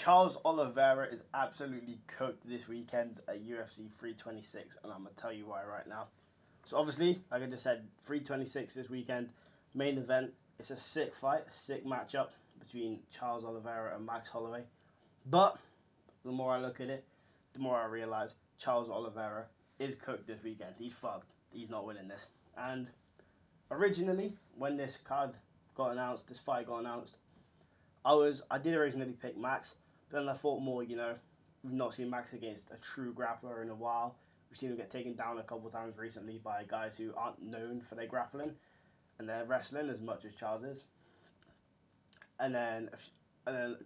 Charles Oliveira is absolutely cooked this weekend at UFC 326, and I'm going to tell you why right now. So obviously, like I just said, 326 this weekend, main event. It's a sick fight, a sick matchup between Charles Oliveira and Max Holloway. But the more I look at it, the more I realise Charles Oliveira is cooked this weekend. He's fucked. He's not winning this. And originally, when this fight got announced, I did originally pick Max, but then I thought more, we've not seen Max against a true grappler in a while. We've seen him get taken down a couple times recently by guys who aren't known for their grappling and their wrestling as much as Charles is. And then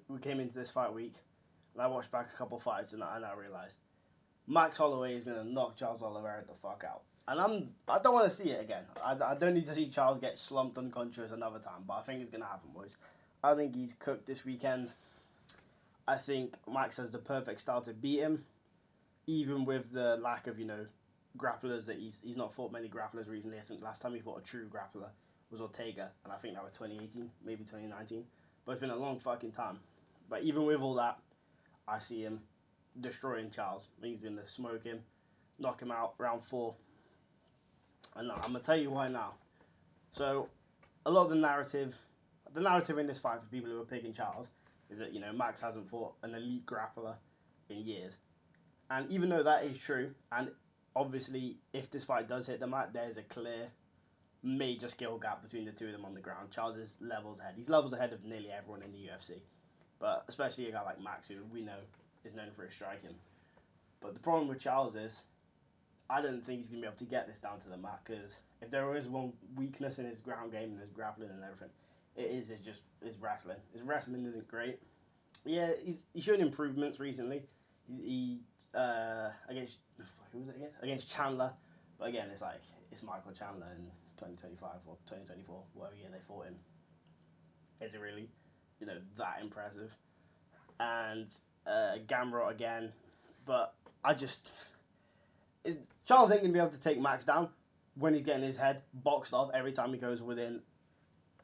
we came into this fight week, and I watched back a couple fights, and I realised Max Holloway is going to knock Charles Oliveira the fuck out. And I don't want to see it again. I don't need to see Charles get slumped unconscious another time, but I think it's going to happen, boys. I think he's cooked this weekend. I think Max has the perfect style to beat him, even with the lack of, grapplers that he's not fought many grapplers recently. I think last time he fought a true grappler was Ortega, and I think that was 2018, maybe 2019. But it's been a long fucking time. But even with all that, I see him destroying Charles. I think he's going to smoke him, knock him out round 4. And I'm going to tell you why now. So, a lot of the narrative in this fight for people who are picking Charles is that, Max hasn't fought an elite grappler in years. And even though that is true, and obviously if this fight does hit the mat, there's a clear major skill gap between the two of them on the ground. Charles is levels ahead. He's levels ahead of nearly everyone in the UFC. But especially a guy like Max, who we know is known for his striking. But the problem with Charles is, I don't think he's going to be able to get this down to the mat, because if there is one weakness in his ground game and his grappling and everything, it is his wrestling. His wrestling isn't great. Yeah, he's shown improvements recently. He against who was it against Chandler, but again, it's Michael Chandler in 2025 or 2024, whatever year they fought him. Is it really, that impressive? And Gamrot again, but Charles ain't gonna be able to take Max down when he's getting his head boxed off every time he goes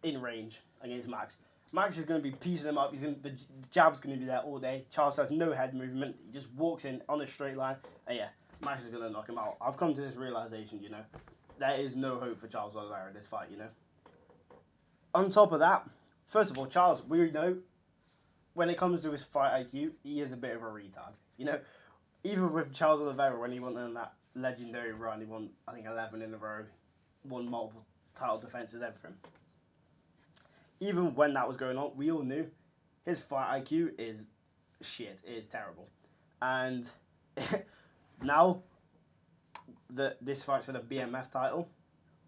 in range against Max. Max is going to be piecing him up. The jab's going to be there all day. Charles has no head movement. He just walks in on a straight line. And yeah, Max is going to knock him out. I've come to this realization, there is no hope for Charles Oliveira in this fight, On top of that, first of all, Charles, we know, when it comes to his fight IQ, he is a bit of a retard. Even with Charles Oliveira, when he went on that legendary run, he won, I think, 11 in a row, won multiple title defenses, everything. Even when that was going on, we all knew his fight IQ is shit. It is terrible. And now this fight's for the BMF title.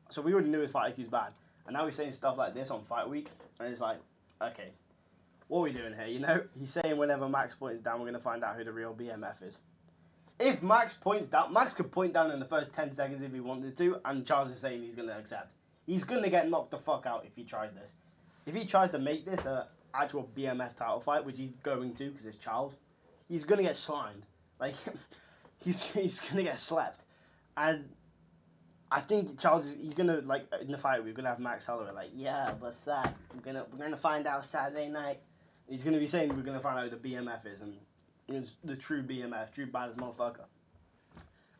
So we already knew his fight IQ is bad. And now he's saying stuff like this on fight week. And it's like, okay, what are we doing here, He's saying whenever Max points down, we're going to find out who the real BMF is. If Max points down, Max could point down in the first 10 seconds if he wanted to. And Charles is saying he's going to accept. He's going to get knocked the fuck out if he tries this. If he tries to make this an actual BMF title fight, which he's going to because it's Charles, he's going to get slimed. He's going to get slept. And I think Charles, he's going to, in the fight, we're going to have Max Holloway, yeah, what's that? We're going to find out Saturday night. He's going to be saying we're going to find out who the BMF is, and it's the true BMF, true baddest motherfucker.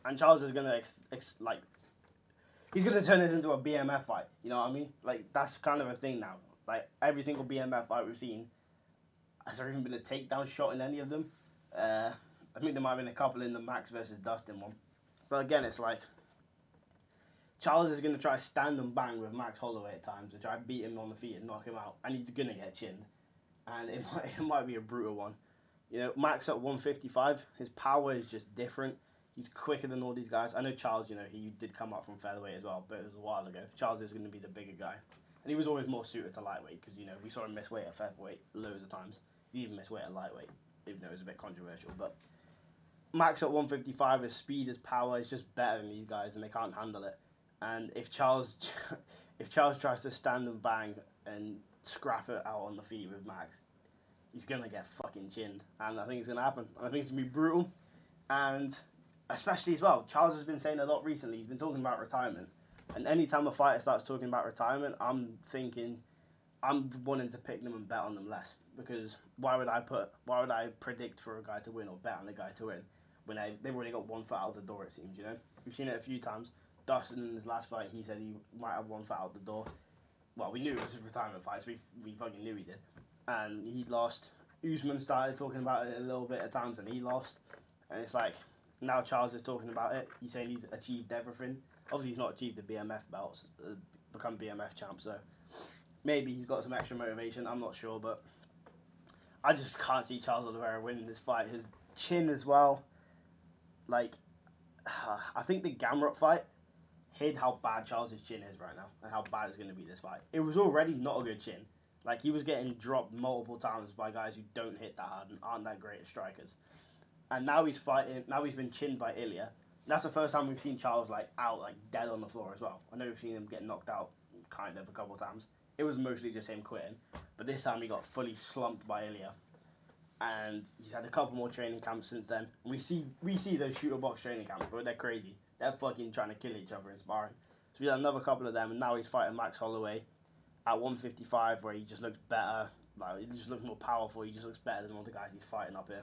And Charles is going to, he's going to turn this into a BMF fight. You know what I mean? That's kind of a thing now. Every single BMF fight we've seen, has there even been a takedown shot in any of them? I think there might have been a couple in the Max versus Dustin one. But again, it's Charles is going to try to stand and bang with Max Holloway at times and try to beat him on the feet and knock him out. And he's going to get chinned. And it might be a brutal one. Max at 155, his power is just different. He's quicker than all these guys. I know Charles, he did come up from featherweight as well, but it was a while ago. Charles is going to be the bigger guy. And he was always more suited to lightweight because, we saw him miss weight at featherweight loads of times. He even missed weight at lightweight, even though it was a bit controversial. But Max at 155, his speed, his power is just better than these guys, and they can't handle it. And if Charles tries to stand and bang and scrap it out on the feet with Max, he's going to get fucking chinned. And I think it's going to happen. I think it's going to be brutal. And especially as well, Charles has been saying a lot recently. He's been talking about retirement. And any time a fighter starts talking about retirement, I'm wanting to pick them and bet on them less. because why would I predict for a guy to win or bet on a guy to win when they've already got one foot out the door, it seems, you know? We've seen it a few times. Dustin, in his last fight, he said he might have one foot out the door. Well, we knew it was a retirement fight, so we fucking knew he did. And he lost. Usman started talking about it a little bit at times, and he lost. And it's like, now Charles is talking about it. He's saying he's achieved everything. Obviously, he's not achieved the BMF belts, become BMF champ, so maybe he's got some extra motivation. I'm not sure, but I just can't see Charles Oliveira winning this fight. His chin as well. Like, I think the Gamrot fight hid how bad Charles's chin is right now and how bad it's going to be this fight. It was already not a good chin. Like, he was getting dropped multiple times by guys who don't hit that hard and aren't that great at strikers. And now he's fighting, now he's been chinned by Ilya. That's the first time we've seen Charles, like, out, like, dead on the floor as well. I know we've seen him get knocked out, kind of, a couple of times. It was mostly just him quitting. But this time he got fully slumped by Ilya. And he's had a couple more training camps since then. And we see those shooter box training camps, but they're crazy. They're fucking trying to kill each other in sparring. So we had another couple of them, and now he's fighting Max Holloway at 155, where he just looks better. Like, he just looks more powerful. He just looks better than all the guys he's fighting up here.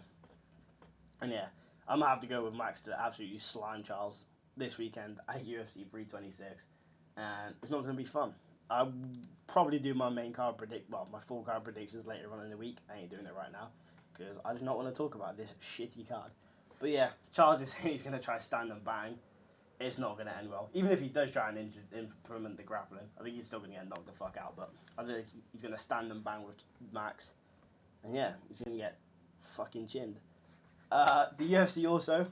And yeah, I'm going to have to go with Max to absolutely slime Charles this weekend at UFC 326. And it's not going to be fun. I'll probably do my my full card predictions later on in the week. I ain't doing it right now, because I do not want to talk about this shitty card. But yeah, Charles is saying he's going to try stand and bang. It's not going to end well. Even if he does try and implement the grappling, I think he's still going to get knocked the fuck out. But I think he's going to stand and bang with Max. And yeah, he's going to get fucking chinned. The UFC also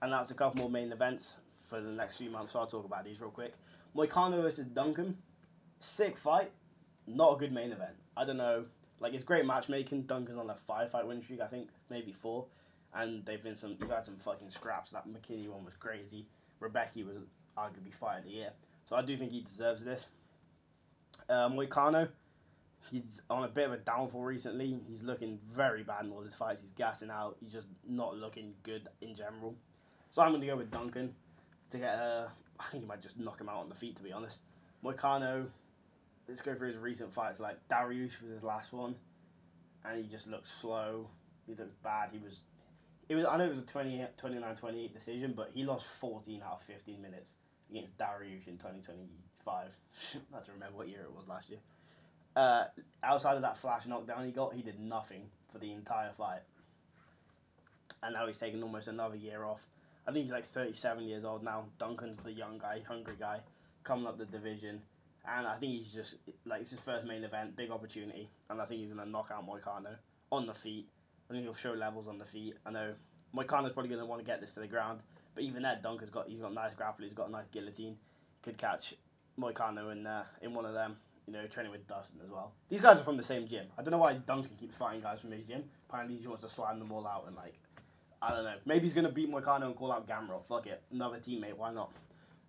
announced a couple more main events for the next few months, so I'll talk about these real quick. Moicano versus Duncan. Sick fight. Not a good main event. I don't know. Like, it's great matchmaking. Duncan's on a 5-fight winning streak, I think. Maybe 4. And they've had some fucking scraps. That McKinney one was crazy. Rebecca was arguably fight of the year. So I do think he deserves this. Moicano, he's on a bit of a downfall recently. He's looking very bad in all his fights. He's gassing out. He's just not looking good in general. So I'm going to go with Duncan to get I think he might just knock him out on the feet, to be honest. Moicano, let's go through his recent fights. Like, Dariush was his last one, and he just looked slow. He looked bad. I know it was a 29-28 decision, but he lost 14 out of 15 minutes against Dariush in 2025. I have to remember what year it was last year. Outside of that flash knockdown he did nothing for the entire fight. And now he's taken almost another year off. I think he's like 37 years old now. Duncan's the young guy, hungry guy, coming up the division. And I think he's just, like, it's his first main event, big opportunity. And I think he's going to knock out Moicano on the feet. I think he'll show levels on the feet. I know Moicano's probably going to want to get this to the ground. But even there, Duncan's got nice grapple. He's got a nice guillotine. He could catch Moicano in one of them, you know, training with Dustin as well. These guys are from the same gym. I don't know why Duncan keeps fighting guys from his gym. Apparently he wants to slam them all out and, like, I don't know. Maybe he's going to beat Moicano and call out Gamrot. Fuck it. Another teammate. Why not?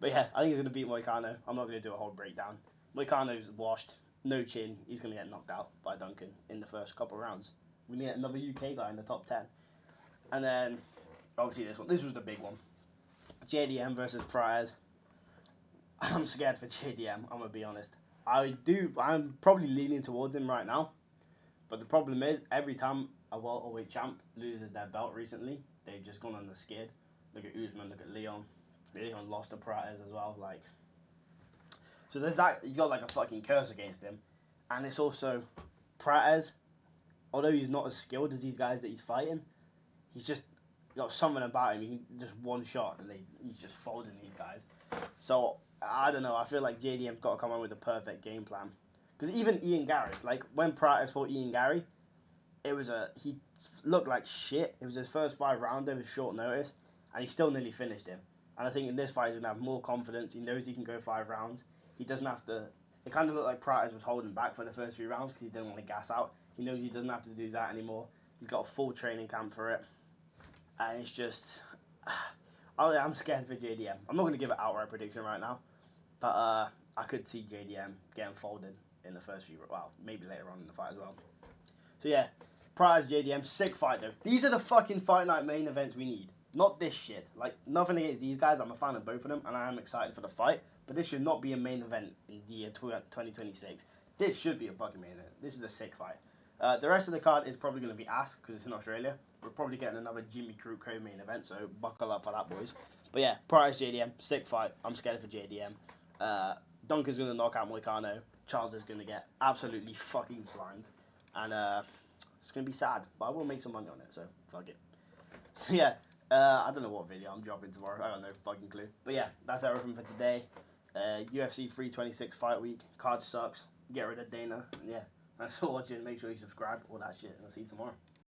But yeah, I think he's going to beat Moicano. I'm not going to do a whole breakdown. Moicano's washed. No chin. He's going to get knocked out by Duncan in the first couple of rounds. We need another UK guy in the top 10. And then, obviously this one. This was the big one. JDM versus Praez. I'm scared for JDM. I'm going to be honest. I'm probably leaning towards him right now. But the problem is, every time a welterweight champ loses their belt recently, they've just gone on the skid. Look at Usman, look at Leon. Leon lost to Praez as well. Like, so there's that. You got like a fucking curse against him. And it's also Praez, although he's not as skilled as these guys that he's fighting, he's just got something about him. He can just one shot and he's just folding these guys. So I don't know. I feel like JDM's got to come on with a perfect game plan. Because even Ian Gary, like when Praez fought Ian Gary, he looked like shit. It was his first 5 rounder with short notice, and he still nearly finished him. And I think in this fight he's going to have more confidence. He knows he can go 5 rounds. He doesn't have to. It kind of looked like Praez was holding back for the first 3 rounds because he didn't want to gas out. He knows he doesn't have to do that anymore. He's got a full training camp for it. And it's just, I'm scared for JDM. I'm not going to give an outright prediction right now, but I could see JDM getting folded in the first few, well, maybe later on in the fight as well. So yeah, Praez, JDM, sick fight though. These are the fucking fight night main events we need. Not this shit. Like, nothing against these guys. I'm a fan of both of them, and I am excited for the fight. But this should not be a main event in the year 2026. This should be a fucking main event. This is a sick fight. The rest of the card is probably going to be ass because it's in Australia. We're probably getting another Jimmy Crute co-main event, so buckle up for that, boys. But yeah, Price JDM, sick fight. I'm scared for JDM. Duncan's going to knock out Moicano. Charles is going to get absolutely fucking slimed. And it's going to be sad, but I will make some money on it, so fuck it. So yeah, I don't know what video I'm dropping tomorrow. I got no fucking clue. But yeah, that's everything for today. UFC 326 fight week. Card sucks. Get rid of Dana. And yeah, thanks for watching. Make sure you subscribe. All that shit. And I'll see you tomorrow.